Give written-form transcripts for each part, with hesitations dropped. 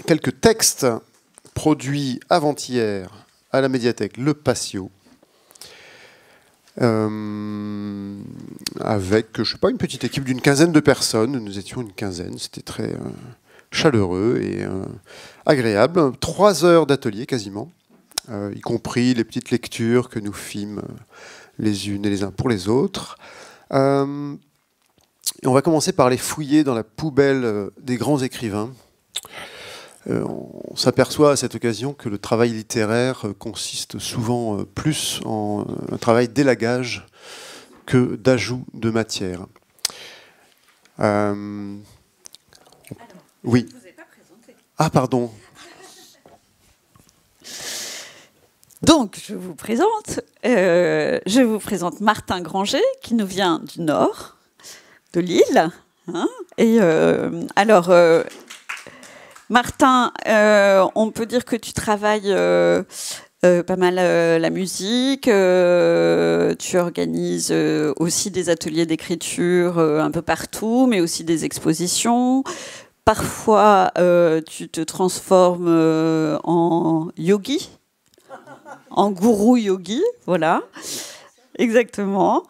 quelques textes produits avant-hier à la médiathèque Le Patio, avec, je sais pas, une petite équipe d'une quinzaine de personnes. Nous étions une quinzaine, c'était très chaleureux et agréable. 3 heures d'atelier quasiment, y compris les petites lectures que nous fîmes les unes et les uns pour les autres. Et on va commencer par les fouiller dans la poubelle des grands écrivains. On s'aperçoit à cette occasion que le travail littéraire consiste souvent plus en un travail d'élagage que d'ajout de matière. Oui. Je ne vous ai pas présenté. Ah, pardon. Donc, je vous présente Martin Granger, qui nous vient du Nord, de Lille. Hein, et Martin, on peut dire que tu travailles pas mal la musique, tu organises aussi des ateliers d'écriture un peu partout, mais aussi des expositions. Parfois, tu te transformes en yogi, en gourou yogi, voilà, exactement.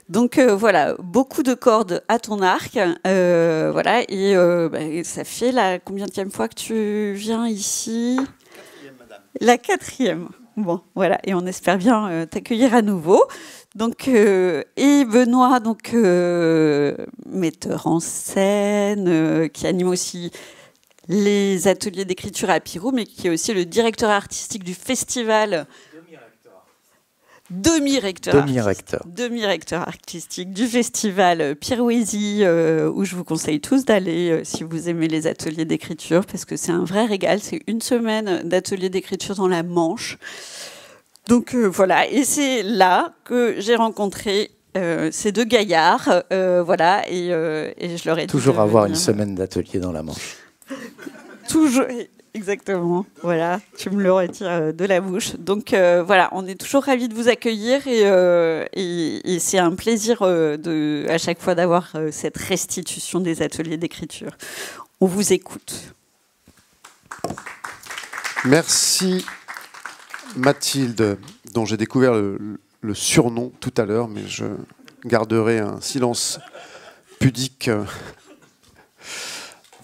Donc voilà, beaucoup de cordes à ton arc, voilà, et ça fait la combienième fois que tu viens ici? 4e, madame. La 4e. Bon, voilà, et on espère bien t'accueillir à nouveau. Donc, et Benoît, donc metteur en scène, qui anime aussi les ateliers d'écriture à Pirou, mais qui est aussi le directeur artistique du festival. Demi-recteur artistique du festival Pirouésie, où je vous conseille tous d'aller si vous aimez les ateliers d'écriture, parce que c'est un vrai régal. C'est une semaine d'ateliers d'écriture dans la Manche. Donc voilà, et c'est là que j'ai rencontré ces 2 gaillards, voilà, et je leur ai dit toujours avoir une semaine d'atelier dans la Manche. Toujours. Exactement, voilà, tu me le retires de la bouche. Donc voilà, on est toujours ravis de vous accueillir et c'est un plaisir à chaque fois d'avoir cette restitution des ateliers d'écriture. On vous écoute. Merci Mathilde, dont j'ai découvert le surnom tout à l'heure, mais je garderai un silence pudique.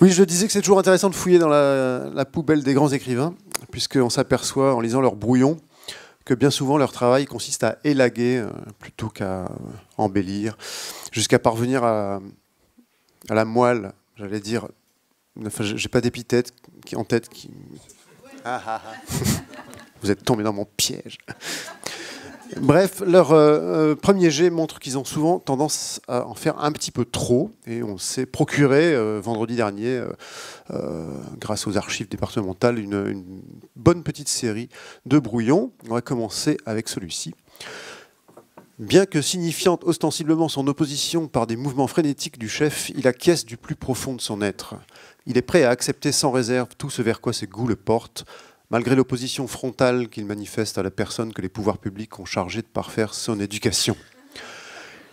Oui, je disais que c'est toujours intéressant de fouiller dans la poubelle des grands écrivains, puisqu'on s'aperçoit en lisant leurs brouillons que bien souvent leur travail consiste à élaguer plutôt qu'à embellir, jusqu'à parvenir à la moelle, j'allais dire. Enfin, j'ai pas d'épithète en tête qui... Vous êtes tombé dans mon piège. Bref, leur premier jet montre qu'ils ont souvent tendance à en faire un petit peu trop. Et on s'est procuré vendredi dernier, grâce aux archives départementales, une bonne petite série de brouillons. On va commencer avec celui-ci. Bien que signifiant ostensiblement son opposition par des mouvements frénétiques du chef, il acquiesce du plus profond de son être. Il est prêt à accepter sans réserve tout ce vers quoi ses goûts le portent, malgré l'opposition frontale qu'il manifeste à la personne que les pouvoirs publics ont chargée de parfaire son éducation.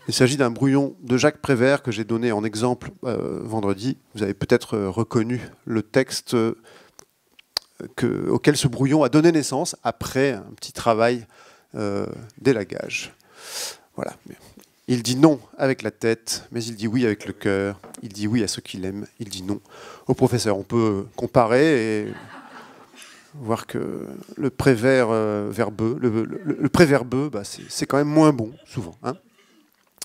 Il s'agit d'un brouillon de Jacques Prévert que j'ai donné en exemple vendredi. Vous avez peut-être reconnu le texte auquel ce brouillon a donné naissance après un petit travail d'élagage. Voilà. Il dit non avec la tête, mais il dit oui avec le cœur. Il dit oui à ceux qu'il aime, il dit non au professeur. On peut comparer et voir que le prévert verbeux, le préverbeux, bah, c'est quand même moins bon, souvent. Hein,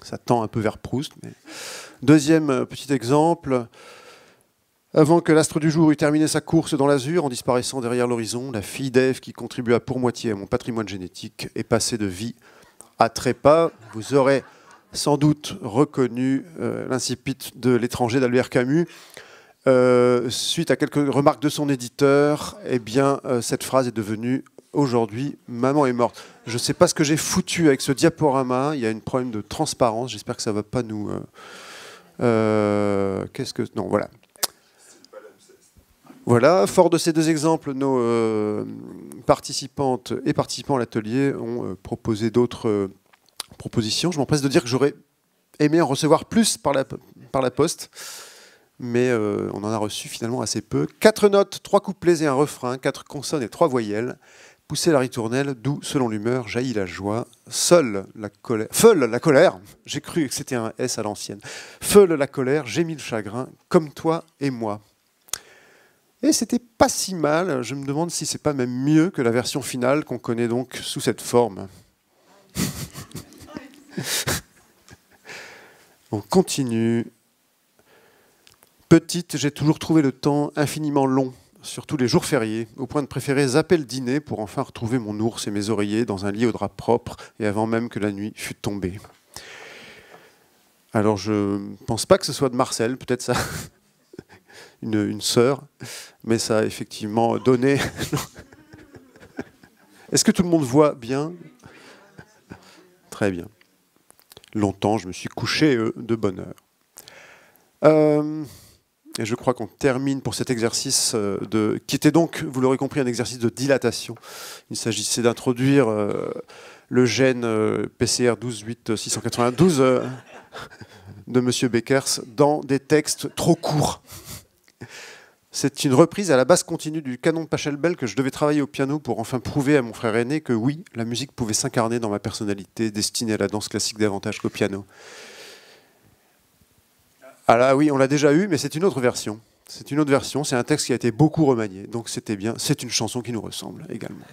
ça tend un peu vers Proust. Mais... Deuxième petit exemple. Avant que l'astre du jour eût terminé sa course dans l'azur, en disparaissant derrière l'horizon, la fille d'Ève qui contribua pour moitié à mon patrimoine génétique est passée de vie à trépas. Vous aurez sans doute reconnu l'incipit de L'étranger d'Albert Camus. Suite à quelques remarques de son éditeur, eh bien, cette phrase est devenue aujourd'hui « Maman est morte ». Je ne sais pas ce que j'ai foutu avec ce diaporama. Il y a un problème de transparence. J'espère que ça ne va pas nous... Qu'est-ce que... Non, voilà. Voilà, fort de ces 2 exemples, nos participantes et participants à l'atelier ont proposé d'autres propositions. Je m'empresse de dire que j'aurais aimé en recevoir plus par la poste. mais on en a reçu finalement assez peu. 4 notes, 3 couplets et un refrain, 4 consonnes et 3 voyelles. Poussez la ritournelle, d'où, selon l'humeur, jaillit la joie. Feule la colère, j'ai cru que c'était un S à l'ancienne. Feule la colère, j'ai mis le chagrin, comme toi et moi. Et c'était pas si mal, je me demande si c'est pas même mieux que la version finale qu'on connaît donc sous cette forme. On continue. Petite, j'ai toujours trouvé le temps infiniment long, surtout les jours fériés, au point de préférer zapper le dîner pour enfin retrouver mon ours et mes oreillers dans un lit au drap propre et avant même que la nuit fût tombée. Alors je ne pense pas que ce soit de Marcel, peut-être ça, une sœur, mais ça a effectivement donné... Est-ce que tout le monde voit bien? Très bien. Longtemps, je me suis couché de bonne heure. Et je crois qu'on termine pour cet exercice qui était donc, vous l'aurez compris, un exercice de dilatation. Il s'agissait d'introduire le gène PCR 128692 de M. Beckers dans des textes trop courts. C'est une reprise à la basse continue du canon de Pachelbel que je devais travailler au piano pour enfin prouver à mon frère aîné que oui, la musique pouvait s'incarner dans ma personnalité destinée à la danse classique davantage qu'au piano. Ah là, oui, on l'a déjà eu, mais c'est une autre version. C'est une autre version, c'est un texte qui a été beaucoup remanié, donc c'était bien. C'est une chanson qui nous ressemble également.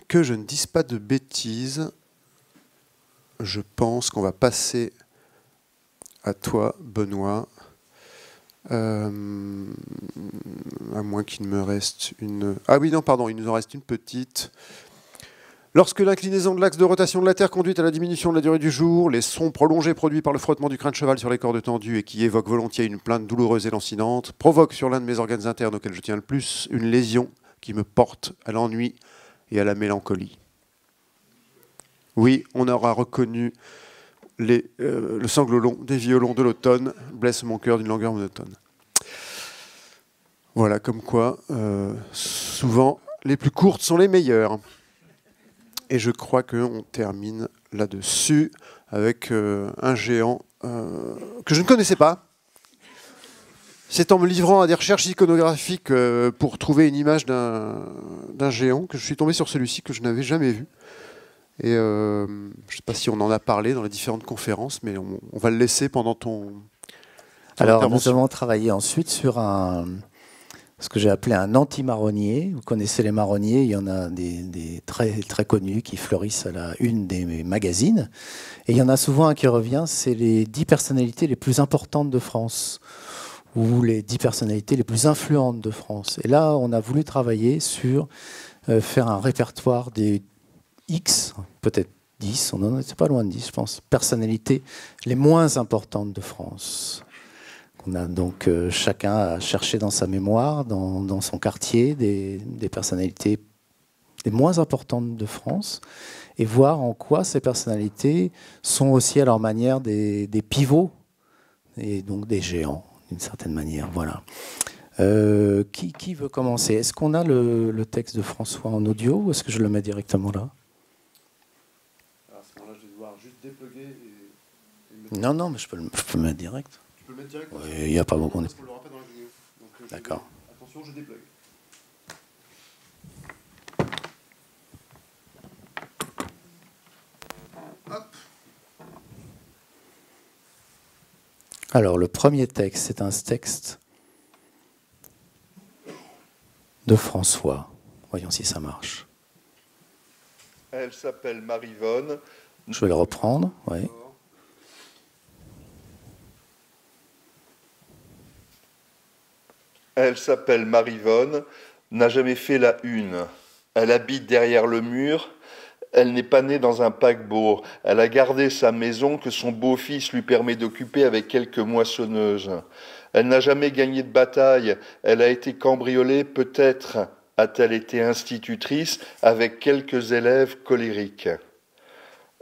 Que je ne dise pas de bêtises, je pense qu'on va passer à toi, Benoît. À moins qu'il ne me reste une... Ah oui, non, pardon, il nous en reste une petite... Lorsque l'inclinaison de l'axe de rotation de la Terre conduit à la diminution de la durée du jour, les sons prolongés produits par le frottement du crin de cheval sur les cordes tendues et qui évoquent volontiers une plainte douloureuse et lancinante provoquent sur l'un de mes organes internes auxquels je tiens le plus une lésion qui me porte à l'ennui et à la mélancolie. Oui, on aura reconnu le sanglot long des violons de l'automne blesse mon cœur d'une langueur monotone. Voilà, comme quoi, souvent, les plus courtes sont les meilleures. Et je crois qu'on termine là-dessus avec un géant que je ne connaissais pas. C'est en me livrant à des recherches iconographiques pour trouver une image d'un géant que je suis tombé sur celui-ci que je n'avais jamais vu. Et je ne sais pas si on en a parlé dans les différentes conférences, mais on va le laisser pendant ton Alors, nous avons travaillé ensuite sur ce que j'ai appelé un anti-marronnier. Vous connaissez les marronniers, il y en a des très, très connus qui fleurissent à la une des magazines. Et il y en a souvent un qui revient, c'est les 10 personnalités les plus importantes de France, ou les 10 personnalités les plus influentes de France. Et là, on a voulu travailler sur faire un répertoire des X, peut-être 10, on n'en était pas loin de 10, je pense, personnalités les moins importantes de France. On a donc chacun à chercher dans sa mémoire, dans son quartier, des personnalités les moins importantes de France et voir en quoi ces personnalités sont aussi à leur manière des pivots et donc des géants d'une certaine manière. Voilà. Qui veut commencer? Est-ce qu'on a le texte de François en audio ou est-ce que je le mets directement là? À ce moment-là, je vais devoir juste dépluguer Non, mais je peux le mettre direct. Tu peux le mettre direct? Oui, il n'y a pas beaucoup. Parce qu'on l'aura pas dans la vidéo. D'accord. Attention, je déplugue. Hop. Alors, le premier texte, c'est un texte de François. Voyons si ça marche. Elle s'appelle Marivonne. Je vais le reprendre, oui. Elle s'appelle Marivonne, n'a jamais fait la une. Elle habite derrière le mur. Elle n'est pas née dans un paquebot. Elle a gardé sa maison que son beau-fils lui permet d'occuper avec quelques moissonneuses. Elle n'a jamais gagné de bataille. Elle a été cambriolée, peut-être a-t-elle été institutrice avec quelques élèves colériques.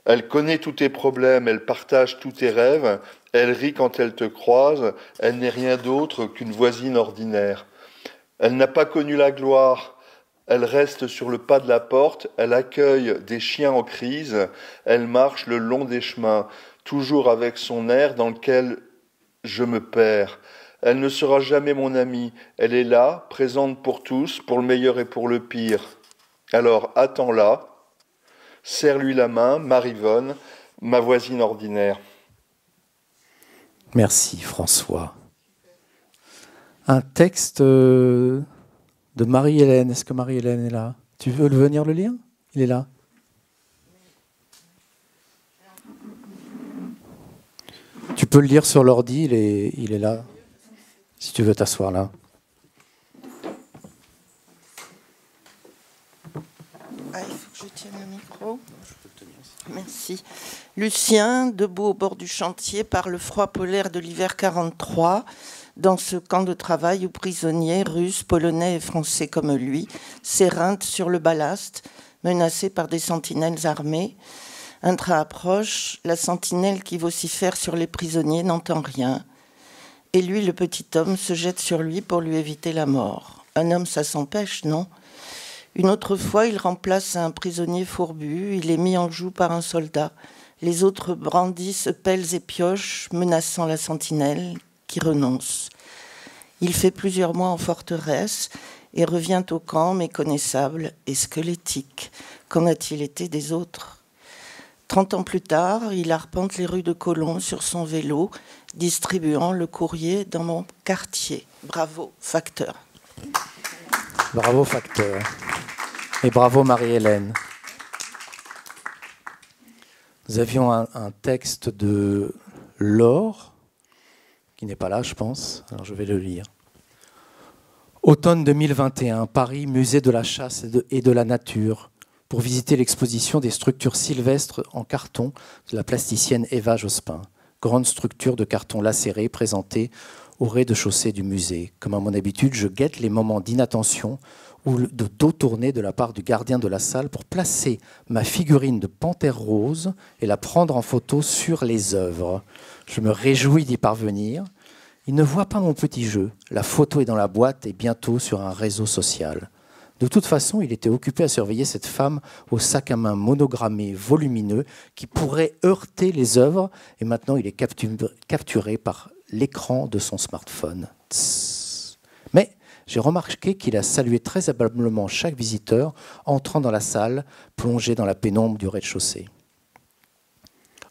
Elle connaît tous tes problèmes, elle partage tous tes rêves, elle rit quand elle te croise, elle n'est rien d'autre qu'une voisine ordinaire. Elle n'a pas connu la gloire, elle reste sur le pas de la porte, elle accueille des chiens en crise, elle marche le long des chemins. toujours avec son air dans lequel je me perds. Elle ne sera jamais mon amie, elle est là, présente pour tous, pour le meilleur et pour le pire. Alors attends-la, serre-lui la main, Marivonne, ma voisine ordinaire. Merci François. Un texte de Marie-Hélène. Est-ce que Marie-Hélène est là? Tu veux venir le lire? Il est là. Tu peux le lire sur l'ordi, il est là. Si tu veux t'asseoir là. Ah, il faut que je tienne le micro. Merci. Lucien, debout au bord du chantier par le froid polaire de l'hiver 43, dans ce camp de travail où prisonniers russes, polonais et français comme lui s'éreintent sur le ballast, menacés par des sentinelles armées. Un train approche, la sentinelle qui vocifère sur les prisonniers n'entend rien. Et lui, le petit homme, se jette sur lui pour lui éviter la mort. Un homme, ça s'empêche, non ? Une autre fois, il remplace un prisonnier fourbu, il est mis en joue par un soldat. Les autres brandissent pelles et pioches, menaçant la sentinelle, qui renonce. Il fait plusieurs mois en forteresse et revient au camp méconnaissable et squelettique. Qu'en a-t-il été des autres ? 30 ans plus tard, il arpente les rues de Colombes sur son vélo, distribuant le courrier dans mon quartier. Bravo, facteur. Bravo, facteur. Et bravo, Marie-Hélène. Nous avions un texte de Laure, qui n'est pas là, je pense. Alors, je vais le lire. Automne 2021, Paris, musée de la chasse et de la nature, pour visiter l'exposition des structures sylvestres en carton de la plasticienne Eva Jospin. Grande structure de carton lacéré présentée au rez-de-chaussée du musée. Comme à mon habitude, je guette les moments d'inattention ou de dos tourné de la part du gardien de la salle pour placer ma figurine de panthère rose et la prendre en photo sur les œuvres. Je me réjouis d'y parvenir. Il ne voit pas mon petit jeu. La photo est dans la boîte et bientôt sur un réseau social. De toute façon, il était occupé à surveiller cette femme au sac à main monogrammé, volumineux, qui pourrait heurter les œuvres. Et maintenant, il est capturé par l'écran de son smartphone. Tss. Mais j'ai remarqué qu'il a salué très aimablement chaque visiteur entrant dans la salle, plongé dans la pénombre du rez-de-chaussée.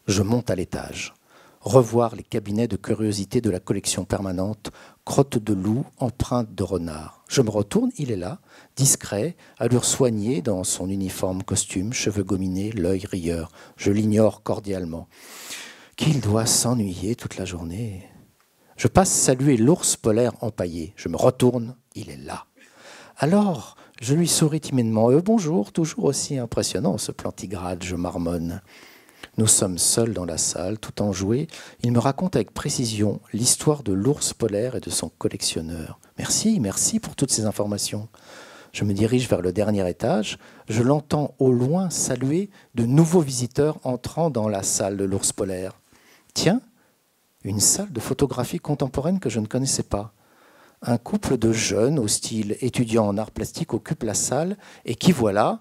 Je monte à l'étage. Revoir les cabinets de curiosité de la collection permanente, crotte de loup, empreinte de renard. Je me retourne, il est là, discret, allure soignée dans son uniforme costume, cheveux gominés, l'œil rieur. Je l'ignore cordialement. Qu'il doit s'ennuyer toute la journée. Je passe saluer l'ours polaire empaillé. Je me retourne, il est là. Alors, je lui souris timidement. Bonjour, toujours aussi impressionnant ce plantigrade, je marmonne. Nous sommes seuls dans la salle, tout enjoué. Il me raconte avec précision l'histoire de l'ours polaire et de son collectionneur. Merci, merci pour toutes ces informations. Je me dirige vers le dernier étage. Je l'entends au loin saluer de nouveaux visiteurs entrant dans la salle de l'ours polaire. Tiens, une salle de photographie contemporaine que je ne connaissais pas. Un couple de jeunes au style étudiant en arts plastiques occupe la salle et qui voilà,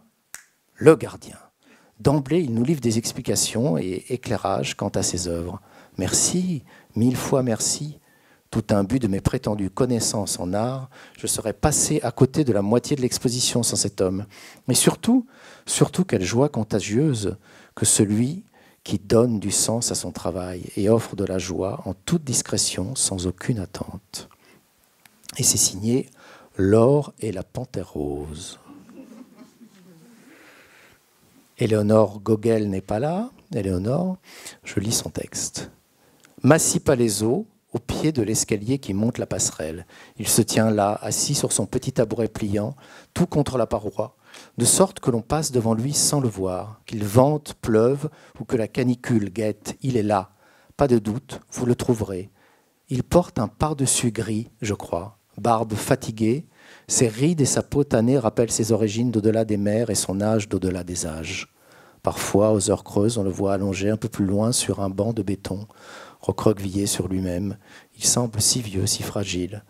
le gardien. D'emblée, il nous livre des explications et éclairages quant à ses œuvres. Merci, 1000 fois merci. Tout imbu de mes prétendues connaissances en art, je serais passé à côté de la moitié de l'exposition sans cet homme. Mais surtout, quelle joie contagieuse que celui qui donne du sens à son travail et offre de la joie en toute discrétion, sans aucune attente. Et c'est signé Laure et la panthère rose. Éléonore Gogel n'est pas là. Éléonore, je lis son texte. Massy Palaiseau, au pied de l'escalier qui monte la passerelle. Il se tient là, assis sur son petit tabouret pliant, tout contre la paroi, de sorte que l'on passe devant lui sans le voir, qu'il vente, pleuve ou que la canicule guette. Il est là, pas de doute, vous le trouverez. Il porte un pardessus gris, je crois, barbe fatiguée. Ses rides et sa peau tannée rappellent ses origines d'au-delà des mers et son âge d'au-delà des âges. Parfois, aux heures creuses, on le voit allongé un peu plus loin sur un banc de béton, recroquevillé sur lui-même. Il semble si vieux, si fragile.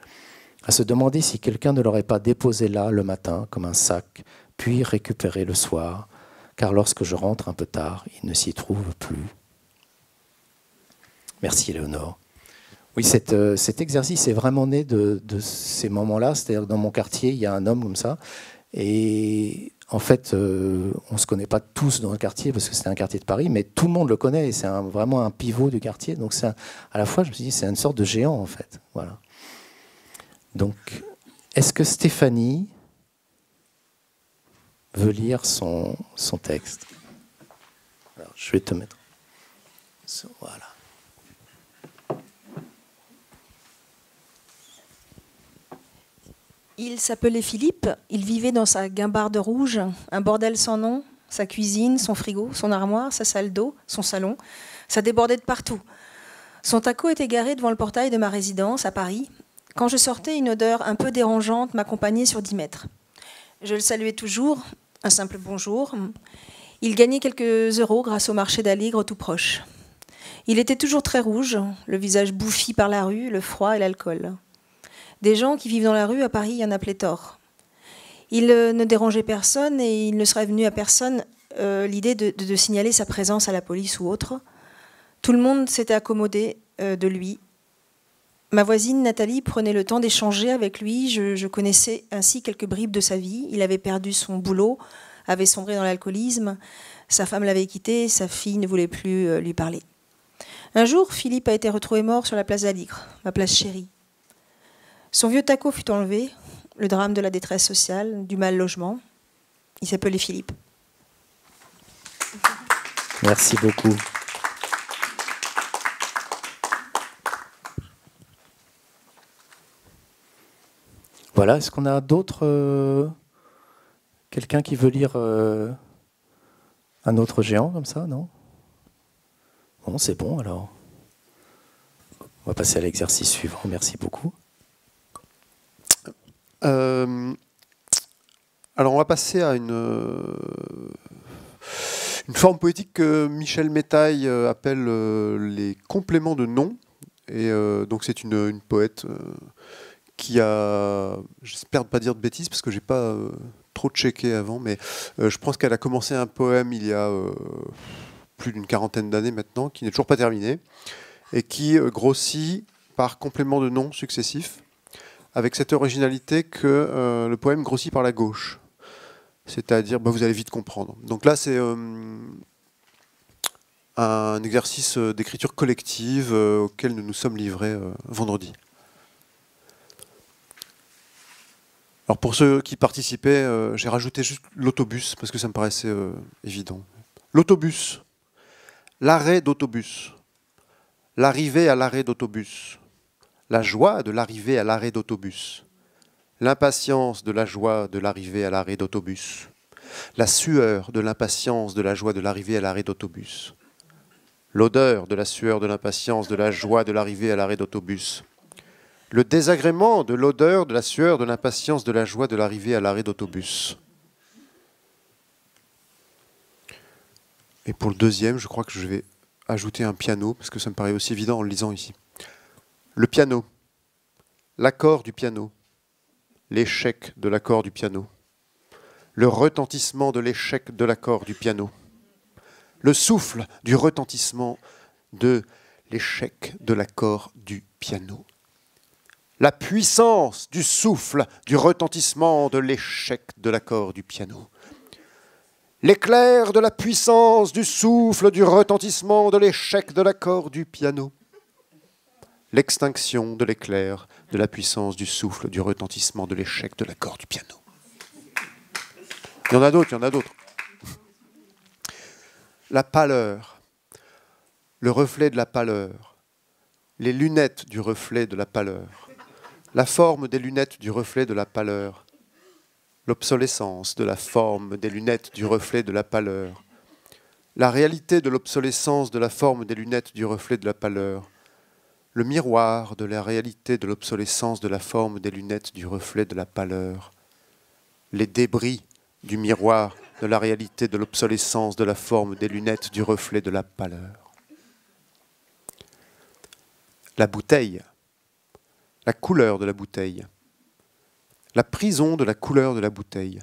À se demander si quelqu'un ne l'aurait pas déposé là le matin, comme un sac, puis récupéré le soir, car lorsque je rentre un peu tard, il ne s'y trouve plus. Merci, Éléonore. Oui, cet exercice est vraiment né de ces moments-là. C'est-à-dire que dans mon quartier, il y a un homme comme ça. Et en fait, on ne se connaît pas tous dans le quartier parce que c'est un quartier de Paris, mais tout le monde le connaît et c'est vraiment un pivot du quartier. Donc à la fois, je me suis dit, c'est une sorte de géant en fait. Voilà. Donc, est-ce que Stéphanie veut lire son texte? Alors, je vais te mettre. Voilà. Il s'appelait Philippe, il vivait dans sa guimbarde rouge, un bordel sans nom, sa cuisine, son frigo, son armoire, sa salle d'eau, son salon. Ça débordait de partout. Son taco était garé devant le portail de ma résidence à Paris. Quand je sortais, une odeur un peu dérangeante m'accompagnait sur 10 mètres. Je le saluais toujours, un simple bonjour. Il gagnait quelques euros grâce au marché d'Aligre tout proche. Il était toujours très rouge, le visage bouffi par la rue, le froid et l'alcool. Des gens qui vivent dans la rue, à Paris, il y en a pléthore. Il ne dérangeait personne et il ne serait venu à personne l'idée de signaler sa présence à la police ou autre. Tout le monde s'était accommodé de lui. Ma voisine Nathalie prenait le temps d'échanger avec lui. Je connaissais ainsi quelques bribes de sa vie. Il avait perdu son boulot, avait sombré dans l'alcoolisme. Sa femme l'avait quitté, sa fille ne voulait plus lui parler. Un jour, Philippe a été retrouvé mort sur la place d'Aligre, ma place chérie. Son vieux taco fut enlevé, le drame de la détresse sociale, du mal logement. Il s'appelait Philippe. Merci beaucoup. Voilà, est-ce qu'on a d'autres... quelqu'un qui veut lire un autre géant comme ça, non? Bon, c'est bon alors. On va passer à l'exercice suivant. Merci beaucoup. Alors on va passer à une forme poétique que Michel Métaille appelle les compléments de nom. Et donc c'est une poète qui a, j'espère ne pas dire de bêtises parce que j'ai pas trop checké avant, mais je pense qu'elle a commencé un poème il y a plus d'une quarantaine d'années maintenant, qui n'est toujours pas terminé, et qui grossit par compléments de nom successifs, avec cette originalité que le poème grossit par la gauche. C'est-à-dire, vous allez vite comprendre. Donc là, c'est un exercice d'écriture collective auquel nous nous sommes livrés vendredi. Alors pour ceux qui participaient, j'ai rajouté juste l'autobus, parce que ça me paraissait évident. L'autobus, l'arrêt d'autobus, l'arrivée à l'arrêt d'autobus, la joie de l'arrivée à l'arrêt d'autobus, l'impatience de la joie de l'arrivée à l'arrêt d'autobus, la sueur de l'impatience de la joie de l'arrivée à l'arrêt d'autobus, l'odeur de la sueur de l'impatience de la joie de l'arrivée à l'arrêt d'autobus, le désagrément de l'odeur de la sueur de l'impatience de la joie de l'arrivée à l'arrêt d'autobus. Et pour le deuxième, je crois que je vais ajouter un piano, parce que ça me paraît aussi évident en le lisant ici. Le piano, l'accord du piano, l'échec de l'accord du piano, le retentissement de l'échec de l'accord du piano, le souffle du retentissement de l'échec de l'accord du piano, la puissance du souffle du retentissement de l'échec de l'accord du piano, l'éclair de la puissance du souffle du retentissement de l'échec de l'accord du piano, l'extinction de l'éclair de la puissance du souffle du retentissement de l'échec de l'accord du piano. Il y en a d'autres, il y en a d'autres. La pâleur, le reflet de la pâleur, les lunettes du reflet de la pâleur, la forme des lunettes du reflet de la pâleur, l'obsolescence de la forme des lunettes du reflet de la pâleur, la réalité de l'obsolescence de la forme des lunettes du reflet de la pâleur, le miroir de la réalité de l'obsolescence de la forme des lunettes du reflet de la pâleur, les débris du miroir de la réalité de l'obsolescence de la forme des lunettes du reflet de la pâleur. La bouteille, la couleur de la bouteille, la prison de la couleur de la bouteille,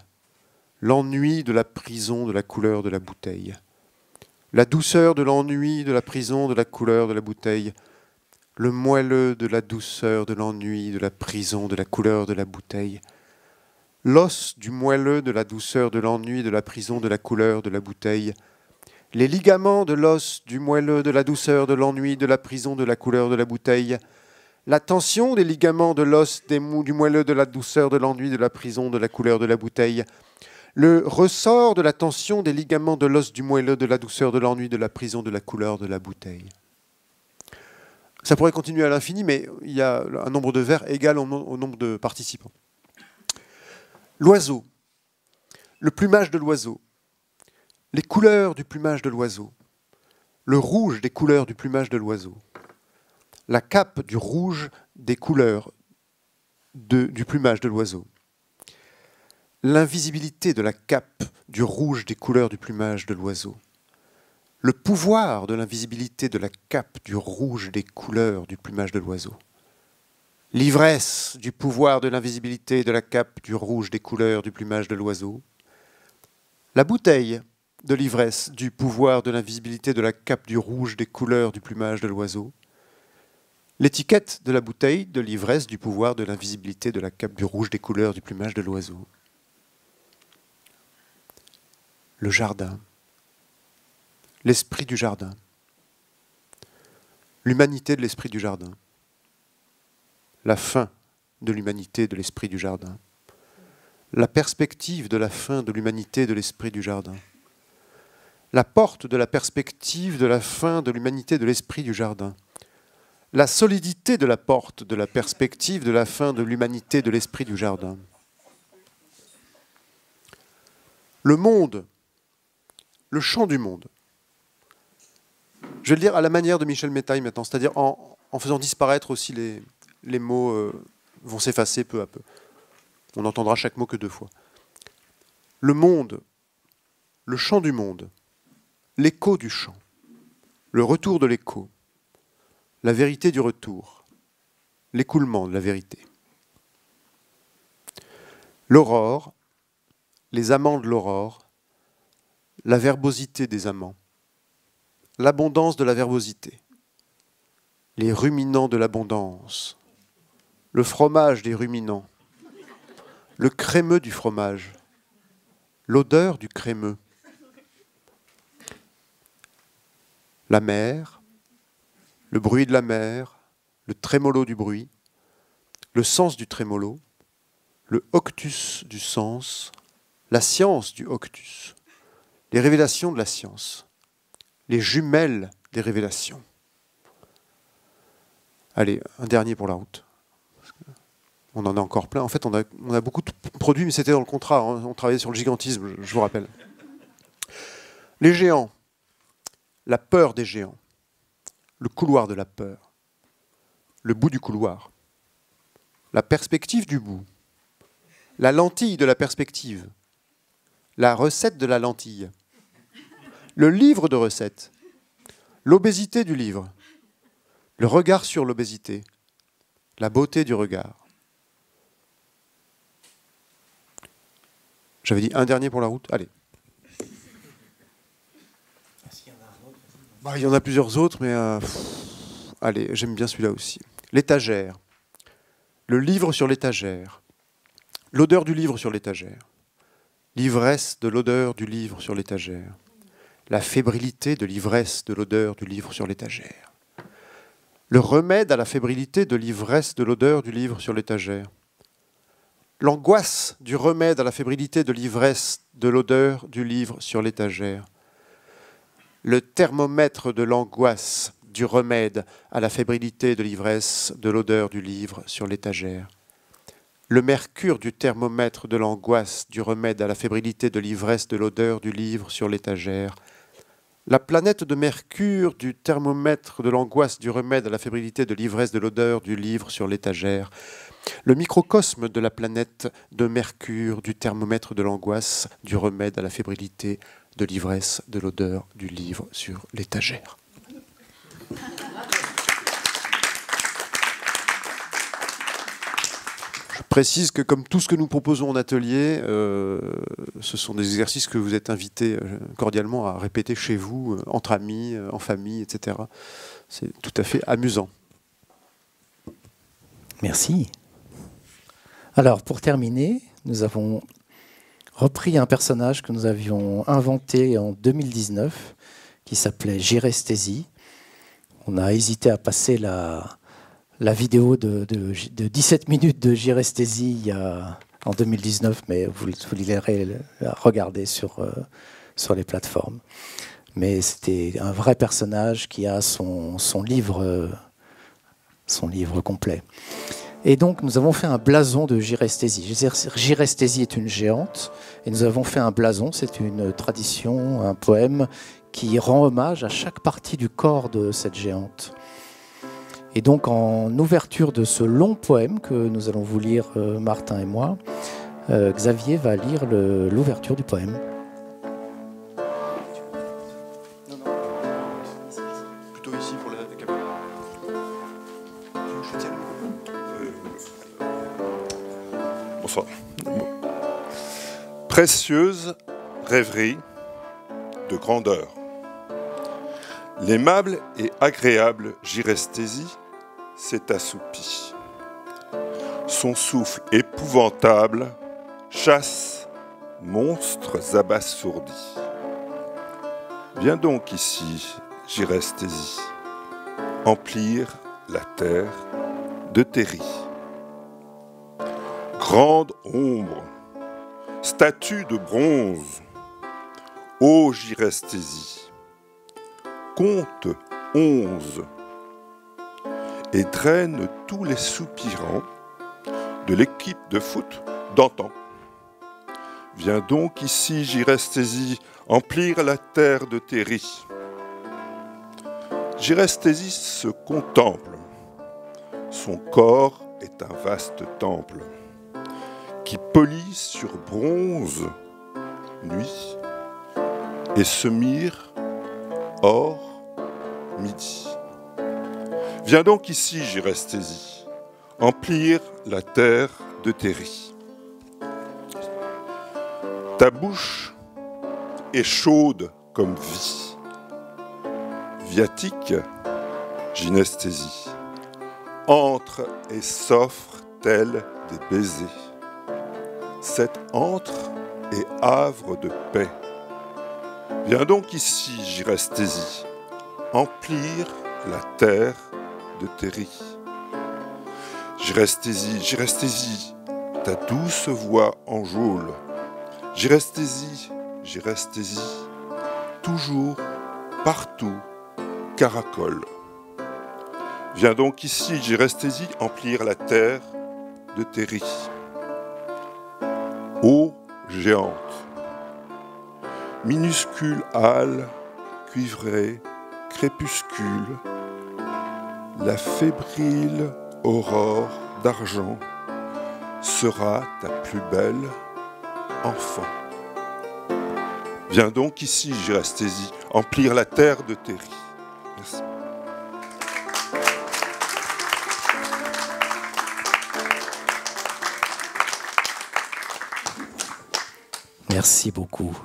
l'ennui de la prison de la couleur de la bouteille, la douceur de l'ennui de la prison de la couleur de la bouteille, le moelleux de la douceur, de l'ennui, de la prison, de la couleur de la bouteille. L'os du moelleux de la douceur, de l'ennui, de la prison, de la couleur de la bouteille. Les ligaments de l'os du moelleux de la douceur, de l'ennui, de la prison, de la couleur de la bouteille. La tension des ligaments de l'os, du moelleux de la douceur, de l'ennui, de la prison, de la couleur de la bouteille. Le ressort de la tension des ligaments de l'os, du moelleux, de la douceur, de l'ennui, de la prison, de la couleur de la bouteille. Ça pourrait continuer à l'infini, mais il y a un nombre de vers égal au nombre de participants. L'oiseau, le plumage de l'oiseau, les couleurs du plumage de l'oiseau, le rouge des couleurs du plumage de l'oiseau, la cape du rouge des couleurs du plumage de l'oiseau, l'invisibilité de la cape du rouge des couleurs du plumage de l'oiseau, le pouvoir de l'invisibilité de la cape du rouge des couleurs du plumage de l'oiseau, l'ivresse du pouvoir de l'invisibilité de la cape du rouge des couleurs du plumage de l'oiseau, la bouteille de l'ivresse du pouvoir de l'invisibilité de la cape du rouge des couleurs du plumage de l'oiseau, l'étiquette de la bouteille de l'ivresse du pouvoir de l'invisibilité de la cape du rouge des couleurs du plumage de l'oiseau, le jardin, l'esprit du jardin, l'humanité de l'esprit du jardin, la fin de l'humanité de l'esprit du jardin, la perspective de la fin de l'humanité de l'esprit du jardin, la porte de la perspective de la fin de l'humanité de l'esprit du jardin, la solidité de la porte de la perspective de la fin de l'humanité de l'esprit du jardin. Le monde, le chant du monde. Je vais le dire à la manière de Michel Métaille maintenant, c'est-à-dire en faisant disparaître aussi les mots vont s'effacer peu à peu. On n'entendra chaque mot que 2 fois. Le monde, le chant du monde, l'écho du chant, le retour de l'écho, la vérité du retour, l'écoulement de la vérité. L'aurore, les amants de l'aurore, la verbosité des amants, l'abondance de la verbosité, les ruminants de l'abondance, le fromage des ruminants, le crémeux du fromage, l'odeur du crémeux, la mer, le bruit de la mer, le trémolo du bruit, le sens du trémolo, le octus du sens, la science du octus, les révélations de la science, les jumelles des révélations. Allez, un dernier pour la route. On en a encore plein. En fait, on a beaucoup de produits, mais c'était dans le contrat. Hein. On travaillait sur le gigantisme, je vous rappelle. Les géants, la peur des géants, le couloir de la peur, le bout du couloir, la perspective du bout, la lentille de la perspective, la recette de la lentille, le livre de recettes, l'obésité du livre, le regard sur l'obésité, la beauté du regard. J'avais dit un dernier pour la route. Allez. Il y en a plusieurs autres, mais allez, j'aime bien celui-là aussi. L'étagère. Le livre sur l'étagère. L'odeur du livre sur l'étagère. L'ivresse de l'odeur du livre sur l'étagère. La fébrilité de l'ivresse de l'odeur du livre sur l'étagère. Le remède à la fébrilité de l'ivresse de l'odeur du livre sur l'étagère. L'angoisse du remède à la fébrilité de l'ivresse de l'odeur du livre sur l'étagère. Le thermomètre de l'angoisse du remède à la fébrilité de l'ivresse de l'odeur du livre sur l'étagère. Le mercure du thermomètre de l'angoisse du remède à la fébrilité de l'ivresse de l'odeur du livre sur l'étagère. La planète de Mercure du thermomètre de l'angoisse du remède à la fébrilité de l'ivresse de l'odeur du livre sur l'étagère. Le microcosme de la planète de Mercure du thermomètre de l'angoisse du remède à la fébrilité de l'ivresse de l'odeur du livre sur l'étagère. Je précise que comme tout ce que nous proposons en atelier, ce sont des exercices que vous êtes invités cordialement à répéter chez vous, entre amis, en famille, etc. C'est tout à fait amusant. Merci. Alors, pour terminer, nous avons repris un personnage que nous avions inventé en 2019, qui s'appelait Giresthésie. On a hésité à passer la vidéo de 17 minutes de Giresthésie en 2019, mais vous l'irez regarder sur les plateformes. Mais c'était un vrai personnage qui a son livre complet. Et donc, nous avons fait un blason de Giresthésie. Giresthésie est une géante, et nous avons fait un blason, c'est une tradition, un poème qui rend hommage à chaque partie du corps de cette géante. Et donc, en ouverture de ce long poème que nous allons vous lire, Martin et moi, Xavier va lire l'ouverture du poème. Plutôt ici pour la caméra. Bonsoir. Précieuse rêverie de grandeur. L'aimable et agréable Giresthésie s'est assoupie. Son souffle épouvantable chasse monstres abasourdis. Viens donc ici, Giresthésie, emplir la terre de tes ris. Grande ombre, statue de bronze, ô Giresthésie, compte 11 et draine tous les soupirants de l'équipe de foot d'antan. Viens donc ici, Giresthésie, emplir la terre de tes ris. Giresthésie se contemple, son corps est un vaste temple qui polit sur bronze nuit et se mire or midi. Viens donc ici, Giresthésie, emplir la terre de tes ris. Ta bouche est chaude comme vie. Viatique, Giresthésie, entre et s'offre telle des baisers. Cette antre est havre de paix. Viens donc ici, Giresthésie, emplir la terre de tes ris. Giresthésie, Giresthésie, ta douce voix enjôle. Giresthésie, Giresthésie, toujours, partout, caracole. Viens donc ici, Giresthésie, emplir la terre de tes ris. Ô géante, minuscule hâle, cuivrée, crépuscule, la fébrile aurore d'argent sera ta plus belle enfant. Viens donc ici, Giresthésie, emplir la terre de tes ris. Merci. Merci beaucoup.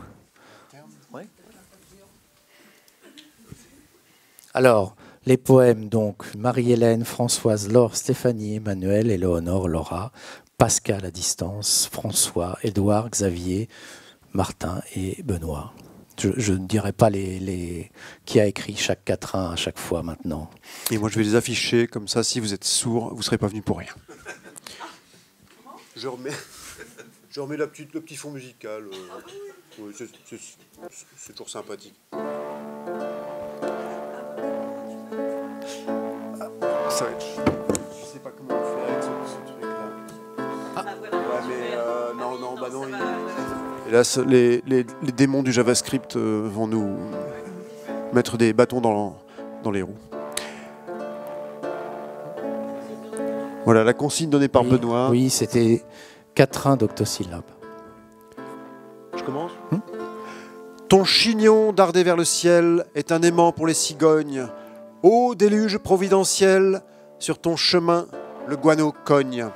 Alors, les poèmes, donc, Marie-Hélène, Françoise, Laure, Stéphanie, Emmanuel, Éléonore, Laura, Pascal à distance, François, Édouard, Xavier, Martin et Benoît. Je ne dirai pas qui a écrit chaque quatrain à chaque fois maintenant. Et moi, je vais les afficher, comme ça, si vous êtes sourd, vous ne serez pas venu pour rien. Je remets le petit fond musical. Oui, c'est toujours sympathique. Ça va être... Je sais pas comment on fait avec ce truc-là. Ah, voilà. Ouais, mais non. Et là, les démons du JavaScript vont nous mettre des bâtons dans les roues. Voilà, la consigne donnée par Benoît. Oui, c'était quatrain d'octosyllabes. Je commence. Ton chignon dardé vers le ciel est un aimant pour les cigognes. Ô déluge providentiel, sur ton chemin, le guano cogne.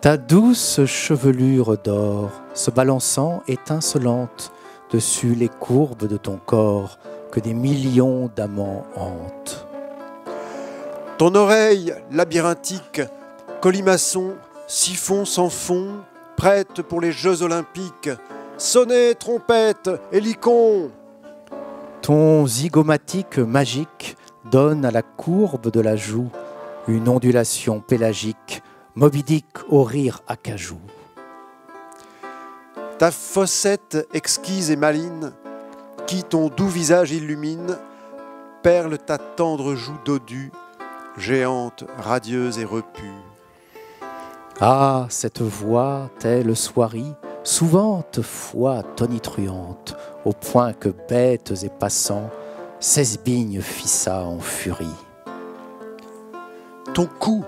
Ta douce chevelure d'or, se balançant étincelante dessus les courbes de ton corps que des millions d'amants hantent. Ton oreille labyrinthique Colimaçon, siphon sans fond, prête pour les Jeux Olympiques. Sonnez, trompette, hélicon. Ton zygomatique magique donne à la courbe de la joue une ondulation pélagique, Moby Dick au rire acajou. Ta fossette exquise et maline, qui ton doux visage illumine, perle ta tendre joue dodue, géante, radieuse et repue. Ah, cette voix, telle soierie, souvente foi tonitruante, au point que bêtes et passants s'esbignent fissa en furie. Ton cou,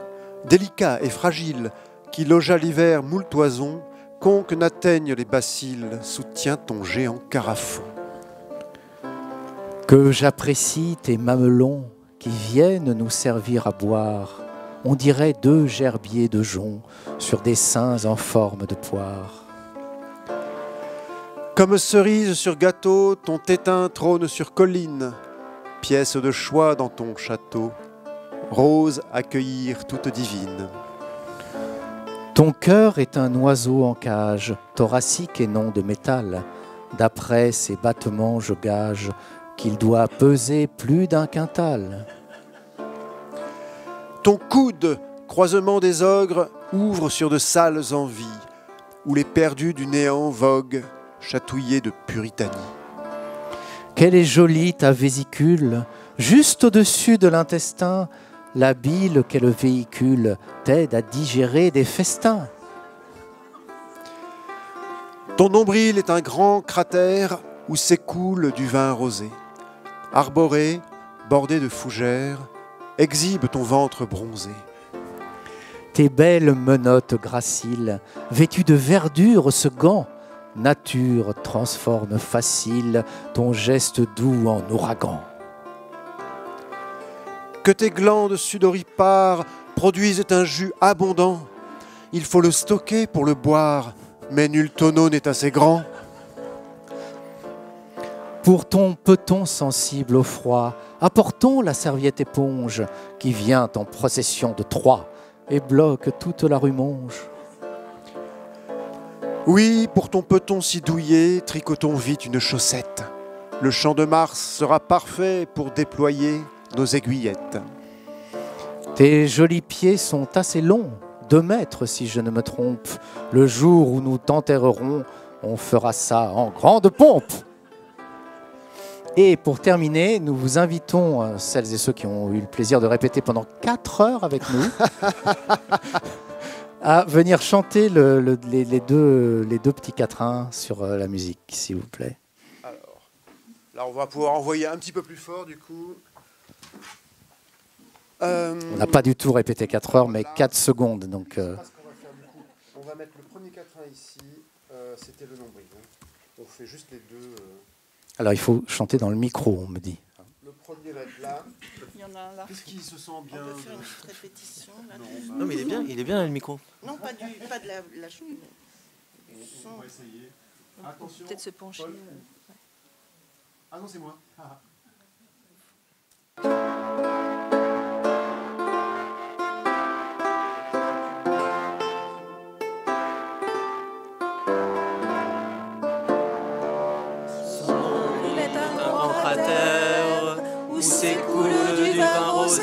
délicat et fragile, qui logea l'hiver moult toison, conque n'atteignent les bacilles, soutient ton géant carafon. Que j'apprécie tes mamelons qui viennent nous servir à boire, on dirait 2 gerbiers de jonc sur des seins en forme de poire. Comme cerise sur gâteau, ton tétin trône sur colline, pièce de choix dans ton château, rose à cueillir toute divine. Ton cœur est un oiseau en cage, thoracique et non de métal. D'après ses battements, je gage qu'il doit peser plus d'1 quintal. Ton coude, croisement des ogres, ouvre sur de sales envies, où les perdus du néant voguent, chatouillés de puritanie. Quelle est jolie ta vésicule, juste au-dessus de l'intestin, la bile qu'elle véhicule t'aide à digérer des festins. Ton nombril est un grand cratère où s'écoule du vin rosé. Arboré, bordé de fougères, exhibe ton ventre bronzé. Tes belles menottes graciles, vêtues de verdure ce gant, nature transforme facile ton geste doux en ouragan. Que tes glandes sudoripares produisent un jus abondant. Il faut le stocker pour le boire, mais nul tonneau n'est assez grand. Pour ton peton sensible au froid, apportons la serviette éponge qui vient en procession de 3 et bloque toute la rue Monge. Oui, pour ton peton si douillet, tricotons vite une chaussette. Le champ de Mars sera parfait pour déployer nos aiguillettes. Tes jolis pieds sont assez longs, 2 mètres si je ne me trompe. Le jour où nous t'enterrerons, on fera ça en grande pompe. Et pour terminer, nous vous invitons, celles et ceux qui ont eu le plaisir de répéter pendant 4 heures avec nous, à venir chanter les deux petits quatrains sur la musique, s'il vous plaît. Alors, là, on va pouvoir envoyer un petit peu plus fort, du coup. On n'a pas du tout répété 4 heures, mais 4 secondes. Donc, on va mettre le premier quatrain ici. C'était le nombril. On fait juste les deux. Alors, il faut chanter dans le micro, on me dit. Le premier va être là. Il y en a un là. Qu'est-ce qui se sent bien? On peut faire une petite répétition là. Non, mais il est bien le micro. Non, pas de la chose. On va essayer. Attention. Peut-être se pencher. Ah non, c'est moi. Où s'écoule du vin rosé,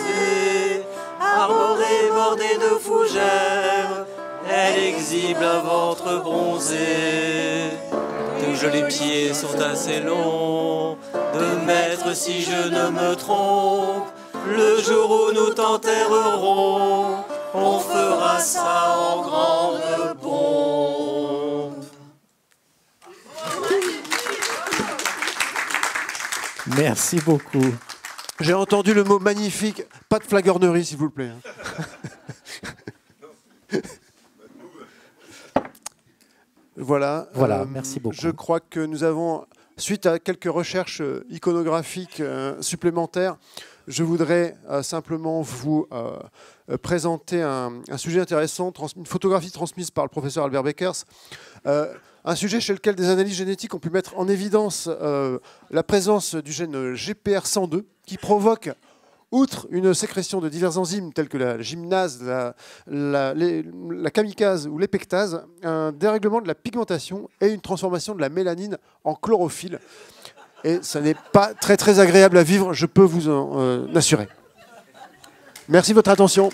arboré bordé de fougères, elle exhibe un ventre bronzé. Tes jolis pieds sont assez longs, 2 mètres si je ne me trompe. Le jour où nous t'enterrerons, on fera ça en grande pompe. Merci beaucoup. J'ai entendu le mot magnifique. Pas de flagornerie, s'il vous plaît. Voilà. Merci beaucoup. Je crois que nous avons, suite à quelques recherches iconographiques supplémentaires, je voudrais simplement vous présenter un sujet intéressant, une photographie transmise par le professeur Albert Beckers. Un sujet chez lequel des analyses génétiques ont pu mettre en évidence la présence du gène GPR102 qui provoque outre une sécrétion de divers enzymes tels que la gymnase, la kamikaze ou l'épectase, un dérèglement de la pigmentation et une transformation de la mélanine en chlorophylle. Et ça n'est pas très agréable à vivre, je peux vous en assurer. Merci de votre attention.